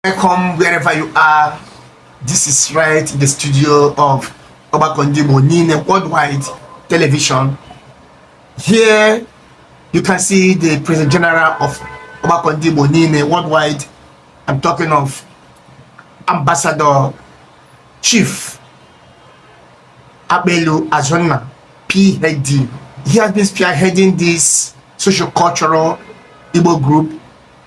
Welcome wherever you are. This is right in the studio of Ogbako Ndígbo Worldwide Television. Here you can see the President General of Ogbako Ndígbo Worldwide. I'm talking of Ambassador Chief Abelu Azona, PhD. He has been spearheading this socio-cultural Igbo group,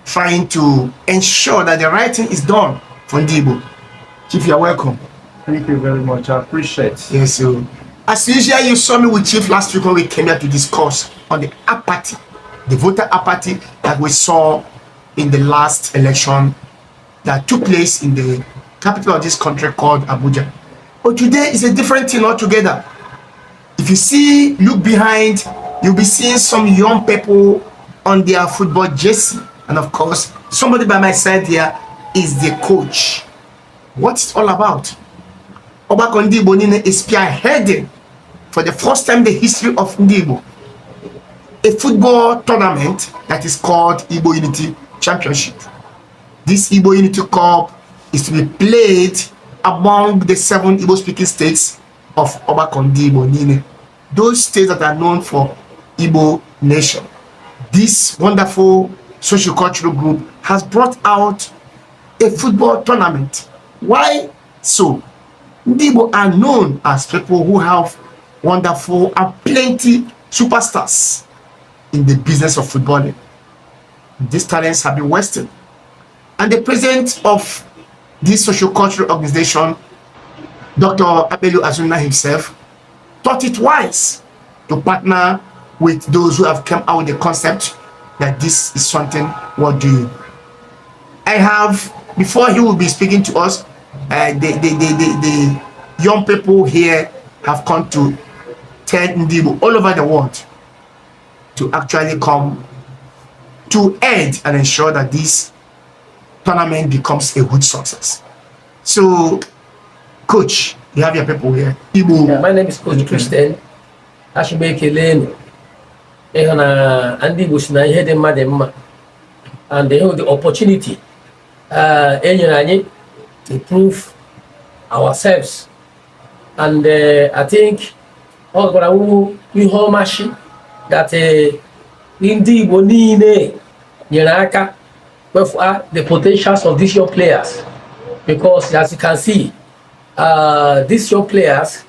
trying to ensure that the right thing is done for Ndígbo. Chief, you're welcome. Thank you very much. I appreciate it. Yes, so as usual, you saw me with Chief last week when we came here to discuss on the apathy, the voter apathy that we saw in the last election that took place in the capital of this country called Abuja. But today is a different thing altogether. If you look behind, you'll be seeing some young people on their football jersey. And of course, somebody by my side here is the coach. What's it all about? Ogbako Ndígbo is spearheading for the first time in the history of Ndígbo a football tournament that is called Igbo Unity Championship. This Igbo Unity Cup is to be played among the 7 Igbo-speaking states of Ogbako Ndígbo, those states that are known for Igbo nation. This wonderful socio-cultural group has brought out a football tournament. Why so? Ndígbo are known as people who have wonderful and plenty superstars in the business of footballing. These talents have been wasted. And the president of this socio-cultural organization, Dr. Abelu Azuna himself, thought it wise to partner with those who have come out with the concept that this is something worth doing. I have, before he will be speaking to us, the young people here have come to tell Ndígbo all over the world to actually come to aid and ensure that this tournament becomes a good success. So, Coach, you have your people here. Yeah, my name is Coach Christian. Ashimekele. And Ndígbo si na ihe dị mma dị mma, and they have the opportunity to prove ourselves. And I think all we hold machine that Ndígbo niile nyere aka with the potentials of these young players, because as you can see, these young players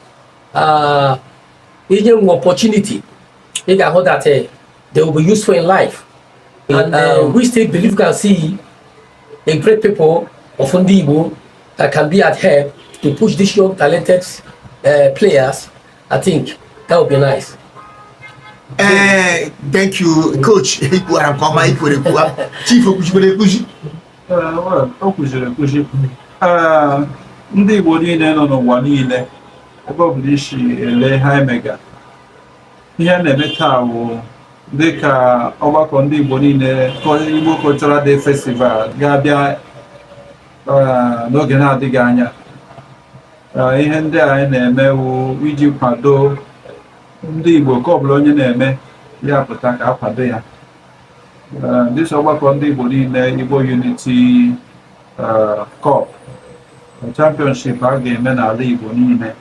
is an opportunity. They can hold that they will be useful in life, and we still believe we can see a great people of Ndígbo that can be at help to push these young talented players. I think that would be nice. Thank you, Coach. Chief Ndígbo niile nọ n'ụwa niile ebe ọ bụla isi ele ha emega ihe na-eme taa bụ dịka Ọgbakọ Ndígbo niile Igbo Cultural Day Festival ga-abịa n'oge na-adịghị anya. Ihe ndị anyị na-eme wụ iji kwado Ndígbo ka ọ bụla onye na-eme ya pụta ka akwado ya. This Ọgbakọ Ndígbo niile Igbo Unity Cup championship a ga-eme n'ala Igbo niile.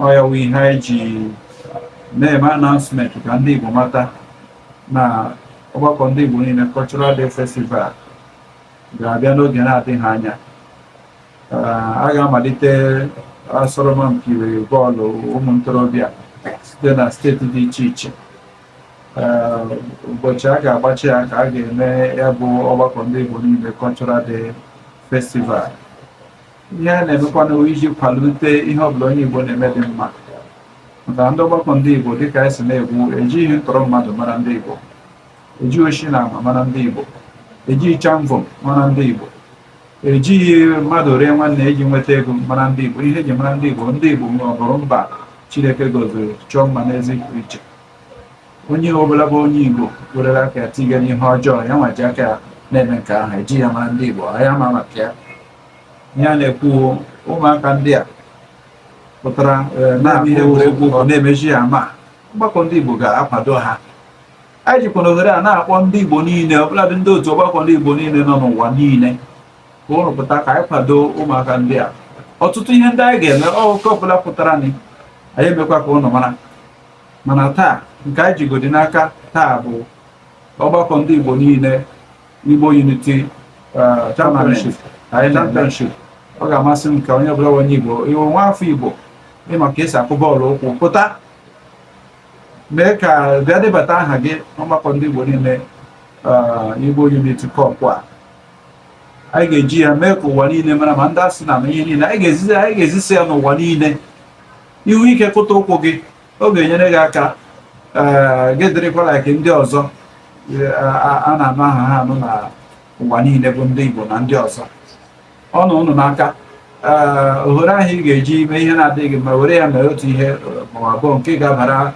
Ọ ya wụ ihe anyị ji na-eme announcement ka ndị Igbo mata na Ọgbakọ Ndígbo niile Cultural Day Festival ga-abịa n'oge na-adịghị anya. A ga-amalite asọmpi bọọlụ ụmụ ntorobịa site na steeti dị iche iche. Ụbọchị a ga-agbachi ya ka a ga-eme ya bụ Ọgbakọ Ndígbo niile Cultural Day Festival. Ihe a na-emekwana iji kwalite ihe ọbụla onye Igbo na-eme dị mma. Maka ndị Ọgbakọ Ndígbo dịka anyị si na-egwu, ejighị ntọrọ mmadụ mara ndị Igbo, ejighị oshi na ama mara ndị Igbo, ejighị chamvom mara ndị Igbo, ejighị mmadụ ree nwanne eji nweta ego mara ndị Igbo. Ihe eji mara ndị Igbo n'ọbụrụ mba Chineke gọziri chọọ mma n'ezi iche. Onye ọbụla bụ onye Igbo werere aka ya tiga n'ihe ọjọọ, ya nwaji aka ya na-eme nke ahụ, ejighị ya mara ndị Igbo, ya ma maka ya. Ihe a na-ekwu ụmụaka ndị a pụtara na ihe egwuregwu ọ na-emeji ya, ma Ọgbakọ Ndígbo ga-akwado ha. Anyị jikwa ohere a na-akpọ ndị Igbo niile, ọbụladị ndị otu Ọgbakọ Ndígbo niile nọ n'ụwa niile, ka ụnụ pụta ka anyị kwado ụmụaka ndị a ọtụtụ ihe ndị anyị ga-eme ọkụ ọbụla pụtara anyị emekwa ka ụnụ mara mana taa nke anyị jigodi n'aka taa bụ ọgbakọ ndị Igbo niile Igbo Unity Championship. Ọ ga-amasị m ka onye ọbụla onye Igbo iwu nwa afọ Igbo ịma ka esi akụ bọọlụ ụkwụ pụta mee ka bịa debata aha gị ọgbakọ ndị Igbo niile Igbo Unity Cup a anyị ga-eji ya mee ka ụwa niile mara ma ndị asị na ihe niile anyị ga-ezisa ya n'ụwa niile ihu ike kụta ụkwụ gị ọ ga-enyere gị aka gị dịrịkwala ka ndị ọzọ a na-anụ aha ha anụ na ụwa niile bụ ndị Igbo na ndị ọzọ ọ nọ ụnụ n'aka ohere ahụ ị ga-eji mee ihe na-adịghị ma were ya mee otu ihe ma abụọ nke ga-abara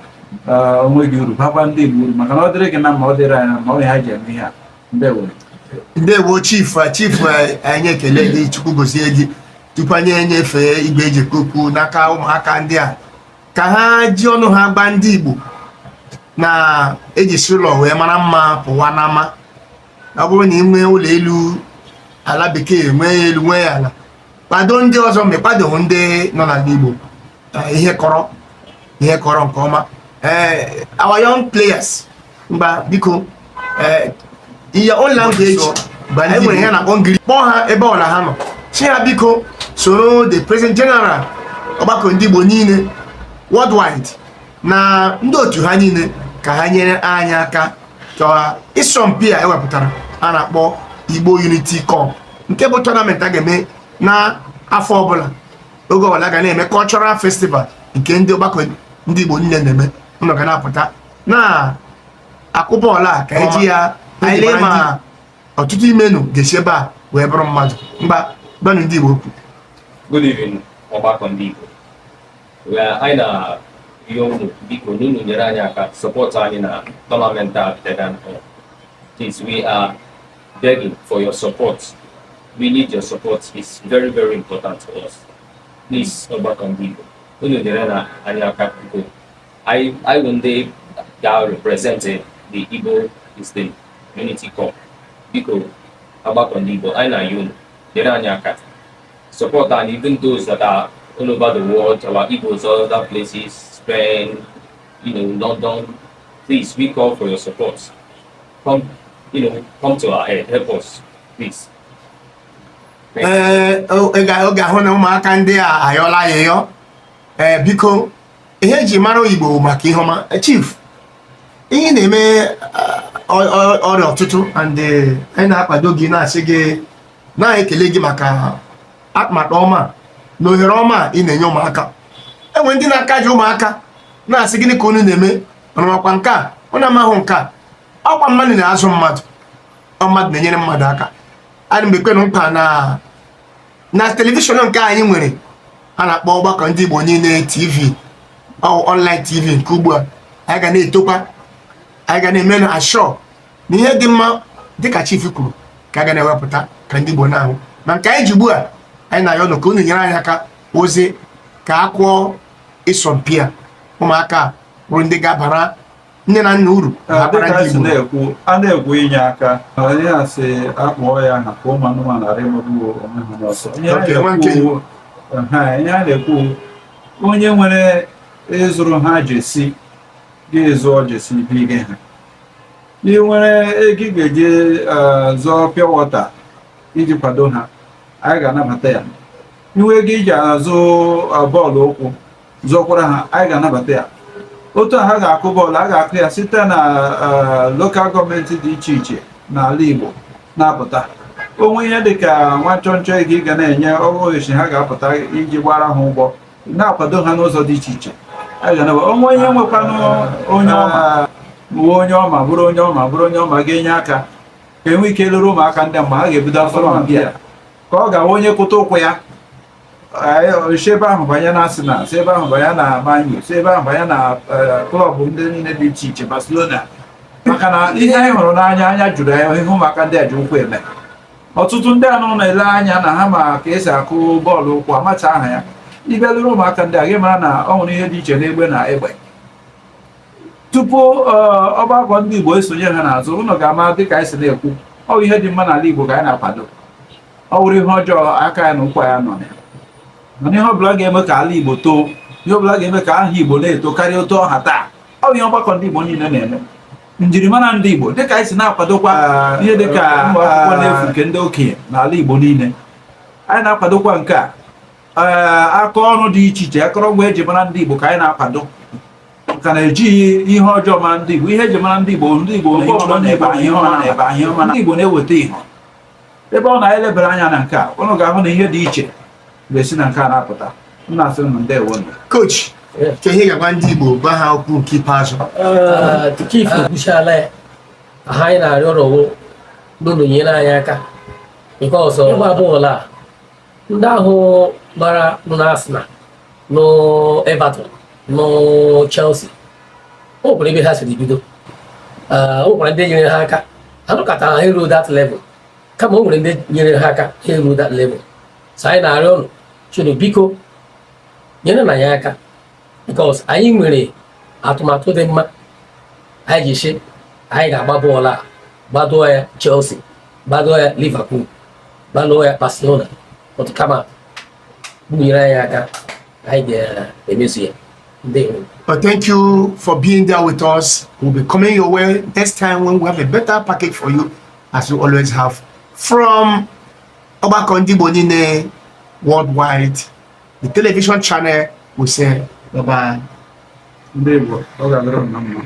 onwe gị uru bakwa ndị Igbo uru maka na ọ dịrị gị na ma ọ dịrị anya ma ọ ya ji eme ihe a ndewo chief anyị ekele gị Chukwu gozie gị tupu anyị enyefe igbe eji okwu n'aka ụmụaka ndị a ka ha ji ọnụ ha gba ndị Igbo na-ejisi ụlọ wee mara mma pụwa n'ama ọ bụrụ na ị nwee ụlọ elu ala bekee nwee elu nwee ala kwado ndị ọzọ mgbe kwadoghị ndị nọ n'ala Igbo ihe kọrọ nke ọma our young players mgba biko in your own language anyị nwere ihe na-akpọ ngiri kpọọ ha ebe ọla ha nọ chi ha biko soro the president general ọgbakọ ndị Igbo niile worldwide na ndị otu ha niile ka ha nyere anyị aka ka ịsọmpi a ewepụtara a na-akpọ Igbo Unity Cup nke bụ tournament a ga-eme n'afọ ọbụla oge ọbụla ga na-eme cultural festival nke ndị ọgbakọ ndị Igbo niile na-eme ụlọ ga na-apụta na akụ bọọlụ a ka eji ya anyị lee ma ọtụtụ imenu ga-esi ebe a wee bụrụ mmadụ gbanụ ndị Igbo okwu. Good evening, ọgbakọ ndị Igbo. Anyị na-arịọ unu biko n'unu nyere anyị aka sọpọtụ anyị na tournament a bidoro. Please, we are begging for your support. We need your support. It's very, very important to us. Please, ọgbakọ ndị Igbo, unu nyere anyị aka biko. I one day represent the Igbo is the Unity Cup. Biko, ọgbakọ ndị Igbo, anyị na-ayọ unu nyere anyị aka. Support and even those that are all over the world, our Igbos, other places, Spain, London. Please, we call for your support. Come to our aid, help us, please. Oge ahụ na ụmụaka ndị a ayọla ayọ biko ihe eji mara Igbo maka ihe ọma chief ihe na-eme ọrịa ọtụtụ and anyị na-akwado gị na-asị gị na-ekele gị maka atụmatụ ọma na ohere ọma ị na-enye ụmụaka. Enwe ndị na-aka ji ụmụaka na-asị gịnị ka unu na-eme ọnụmakwa nke a ọ na-amahụ nke a ọkwa mmadụ na-azụ mmadụ mmadụ na-enyere mmadụ aka. Adị mgbe kwenụ mkpa na telivishọn nke anyị nwere a na-akpọ ọgbakọ ndị Igbo niile TV online TV nke ugbu a anyị ga na-etokwa anyị ga na-eme na ashọ na ihe dị mma dịka chief kwuru ka a ga na-ewepụta ka ndị Igbo na-ahụ ma nke anyị ji ugbu a anyị na-ayọ nụ ka unu nyere anyị aka ozi ka a kwụọ ịsọmpi a ụmụaka bụrụ ndị ga-abara nne na nna uru a na-ekwu inye aka onye a sị akpọọ ya na ka ụmụ anụmanụ ghara ịmagbu onwe ha n'ọsọ ihe a na-ekwu onye nwere ịzụrụ ha jesi ga-ezụọ jesi bige ha ị nwere ego ị ga-eji zụọ pure water iji kwado ha anyị ga-anabata ya. Iwe ego iji azụ bọọlụ ụkwụ zụọkwara ha anyị ga-anabata ya. Otu a ha ga-akụ bọọlụ a ga-akụ ya site na lokal gọọmenti dị iche iche n'ala Igbo na-apụta. Onwe ihe dịka nwa nchọnchọ ego ị ga na-enye ọgụghochi ha ga-apụta iji gbara ha ụgwọ na-akwado ha n'ụzọ dị iche iche. Onwe onye nwekwanụ onye ọma onye ọma bụrụ onye ọma ga-enye aka ka enwe ike lụrụ ụmụaka ndị mgbe ha ga-ebido asọmpi ya ka ọ ga-awa onye kwụta ụkwụ ya si ebe ahụ banye na Arsenal, si ebe ahụ banye na Man U, si ebe ahụ banye na klọbụ ndị niile dị iche iche Barcelona maka na ihe anyị hụrụ n'anya anya jụrụ ya ihe ụmụaka ndị a ji ụkwụ eme. Ọtụtụ ndị anụ na-ele anya na ha ma ka esi akụ bọọlụ ụkwụ amacha aha ya ịbịa lụrụ ụmụaka ndị a gị mara na ọ nwere ihe dị iche n'egbe na egbe. Tupu ọgbakọ ndị Igbo esonye ha n'azụ ụnụ ga-ama dịka anyị si na-ekwu ọ bụ ihe dị mma n'ala Igbo ka anyị na-akwado ọ wụrụ ihe ọjọọ aka ya na ụkwa ya nọ na ya mana ihe ọbụla ga-eme ka ala Igbo too ihe ọbụla ga-eme ka aha Igbo na-eto karịa otu ọha taa ọ bụ ihe ọgbakọ ndị Igbo niile na-eme njirimara ndị Igbo dịka anyị si na-akwadokwa ihe dịka ụmụ akwụkwọ na-efu nke ndị okenye n'ala Igbo niile anyị na-akwadokwa nke a aka ọrụ dị iche iche akọrọngwa eji mara ndị Igbo ka anyị na-akwado ka na-ejighị ihe ọjọọ mara ndị Igbo ihe eji mara ndị Igbo ndị Igbo na-ebe ihe ọma ndị Igbo na-eweta ihe ebe ọ na-elebara anya na nke a ụnụ ga-ahụ na ihe dị iche ga-esi na nke a na-apụta m na-asị m ndewo coach ka ihe ga-agwa ndị Igbo gwa ha okwu nke ikpeazụ chief ekwuchala ya ha anyị na-arịọ ọrọwo n'ụlọ nyere anyị aka nke ọzọ ịgba bọọlụ a ndị ahụ gbara nọ n'Arsenal nọ Everton nọ Chelsea o nwere ebe ha siri bido o nwere ndị nyere ha aka anụkọta ha eru that level kama o nwere ndị nyere ha aka ha eru that level so anyị na-arịọ ọnụ chunu biko nyere na ya aka because anyị nwere atụmatụ dị mma anyị ji shi anyị ga-agba bọọlụ a gbadoo ya Chelsea gbadoo ya Liverpool gbadoo ya Barcelona otu kama nyere anyị aka anyị ga-emezu ya. But thank you for being there with us. We'll be coming your way next time when we have a better package for you, as we always have. From Ogbako Ndígbo Worldwide, the television channel, we say bye-bye. Ndígbo, ọ ga-adịrị unu na mma.